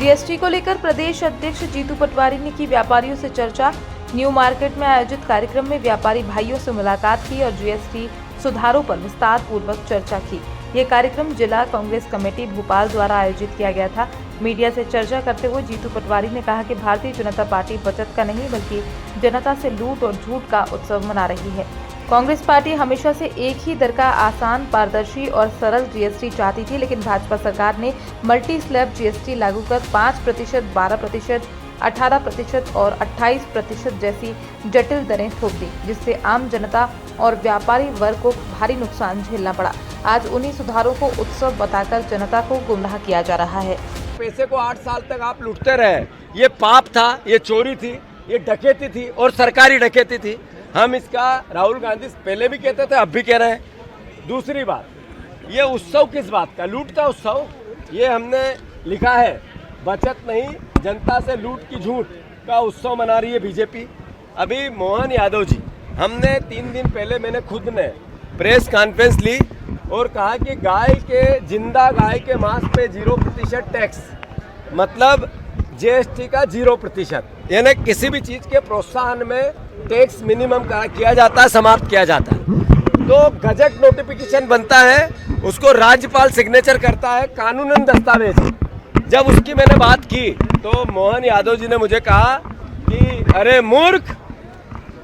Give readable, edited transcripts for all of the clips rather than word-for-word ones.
GST को लेकर प्रदेश अध्यक्ष जीतू पटवारी ने की व्यापारियों से चर्चा। न्यू मार्केट में आयोजित कार्यक्रम में व्यापारी भाइयों से मुलाकात की और जीएसटी सुधारों पर विस्तार पूर्वक चर्चा की। ये कार्यक्रम जिला कांग्रेस कमेटी भोपाल द्वारा आयोजित किया गया था। मीडिया से चर्चा करते हुए जीतू पटवारी ने कहा कि भारतीय जनता पार्टी बचत का नहीं बल्कि जनता से लूट और झूठ का उत्सव मना रही है। कांग्रेस पार्टी हमेशा से एक ही दर का आसान, पारदर्शी और सरल जीएसटी चाहती थी, लेकिन भाजपा सरकार ने मल्टी स्लैब जीएसटी लागू कर 5%, 12%, 18% और 28% जैसी जटिल दरें थोप दी, जिससे आम जनता और व्यापारी वर्ग को भारी नुकसान झेलना पड़ा। आज उन्हीं सुधारों को उत्सव बताकर जनता को गुमराह किया जा रहा है। पैसे को 8 साल तक आप लूटते रहे, ये पाप था, ये चोरी थी, ये डकैती थी और सरकारी डकैती थी। हम इसका राहुल गांधी पहले भी कहते थे, अब भी कह रहे हैं। दूसरी बात, ये उत्सव किस बात का? लूट का उत्सव। ये हमने लिखा है, बचत नहीं जनता से लूट की झूठ का उत्सव मना रही है बीजेपी। अभी मोहन यादव जी, हमने 3 दिन पहले मैंने खुद ने प्रेस कॉन्फ्रेंस ली और कहा कि जिंदा गाय के मांस पे 0% टैक्स, मतलब जीएसटी का 0%, यानी किसी भी चीज के प्रोत्साहन में टैक्स मिनिमम किया जाता है, समाप्त किया जाता है। तो गजट नोटिफिकेशन बनता है, उसको राज्यपाल सिग्नेचर करता है, कानूनन दस्तावेज। जब उसकी मैंने बात की तो मोहन यादव जी ने मुझे कहा कि अरे मूर्ख,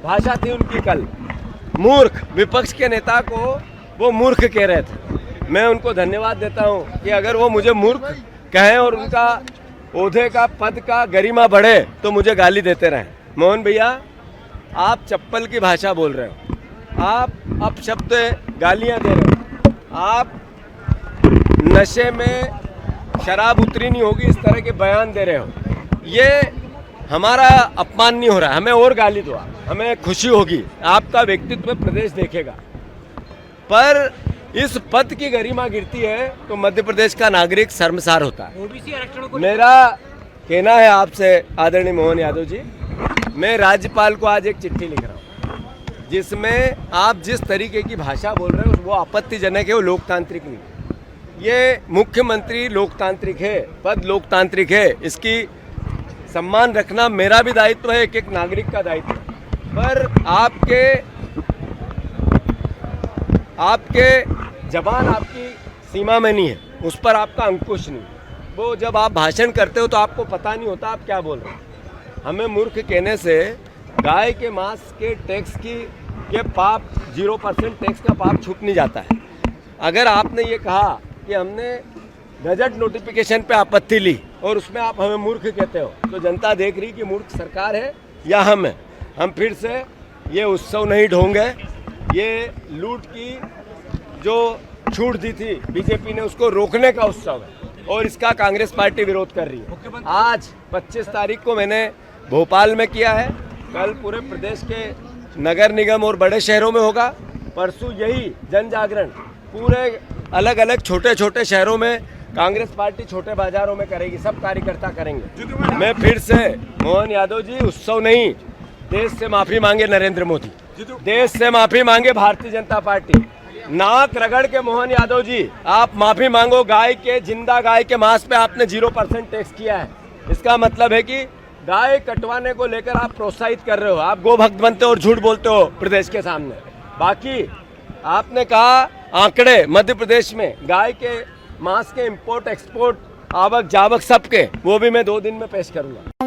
भाषा थी उनकी कल, मूर्ख, विपक्ष के नेता को वो मूर्ख कह रहे थे। मैं उनको धन्यवाद देता हूं कि अगर वो मुझे मूर्ख कहें और उनका ओहदे का, पद का गरिमा बढ़े तो मुझे गाली देते रहें। मोहन भैया, आप चप्पल की भाषा बोल रहे हो, आप अपशब्द गालियां दे रहे हो, आप नशे में शराब उतरी नहीं होगी इस तरह के बयान दे रहे हो। ये हमारा अपमान नहीं हो रहा है, हमें और गाली दो, हमें खुशी होगी, आपका व्यक्तित्व प्रदेश देखेगा। पर इस पद की गरिमा गिरती है तो मध्य प्रदेश का नागरिक शर्मसार होता है। मेरा कहना है आपसे आदरणीय मोहन यादव जी, मैं राज्यपाल को आज एक चिट्ठी लिख रहा हूँ जिसमें आप जिस तरीके की भाषा बोल रहे हो वो आपत्तिजनक है, वो लोकतांत्रिक नहीं। ये मुख्यमंत्री लोकतांत्रिक है, पद लोकतांत्रिक है, इसकी सम्मान रखना मेरा भी दायित्व है, एक नागरिक का दायित्व है। पर आपके जबान आपकी सीमा में नहीं है, उस पर आपका अंकुश नहीं। वो जब आप भाषण करते हो तो आपको पता नहीं होता आप क्या बोल रहे हो। हमें मूर्ख कहने से गाय के मांस के टैक्स के पाप, 0% टैक्स का पाप छूट नहीं जाता है। अगर आपने ये कहा कि हमने गजट नोटिफिकेशन पे आपत्ति ली और उसमें आप हमें मूर्ख कहते हो, तो जनता देख रही कि मूर्ख सरकार है या हम हैं। हम फिर से ये उत्सव नहीं ढोंगे। ये लूट की जो छूट दी थी बीजेपी ने, उसको रोकने का उत्सव है और इसका कांग्रेस पार्टी विरोध कर रही है। आज 25 तारीख को मैंने भोपाल में किया है, कल पूरे प्रदेश के नगर निगम और बड़े शहरों में होगा, परसों यही जन जागरण पूरे अलग अलग छोटे छोटे शहरों में कांग्रेस पार्टी छोटे बाजारों में करेगी, सब कार्यकर्ता करेंगे। मैं फिर से मोहन यादव जी, उत्सव नहीं, देश से माफी मांगे नरेंद्र मोदी, देश से माफी मांगे भारतीय जनता पार्टी। नाक रगड़ के मोहन यादव जी आप माफी मांगो, जिंदा गाय के मांस पे आपने 0% टैक्स किया है। इसका मतलब है कि गाय कटवाने को लेकर आप प्रोत्साहित कर रहे हो, आप गो भक्त बनते हो और झूठ बोलते हो प्रदेश के सामने। बाकी आपने कहा आंकड़े मध्य प्रदेश में गाय के मांस के इंपोर्ट एक्सपोर्ट, आवक जावक सबके, वो भी मैं 2 दिन में पेश करूंगा।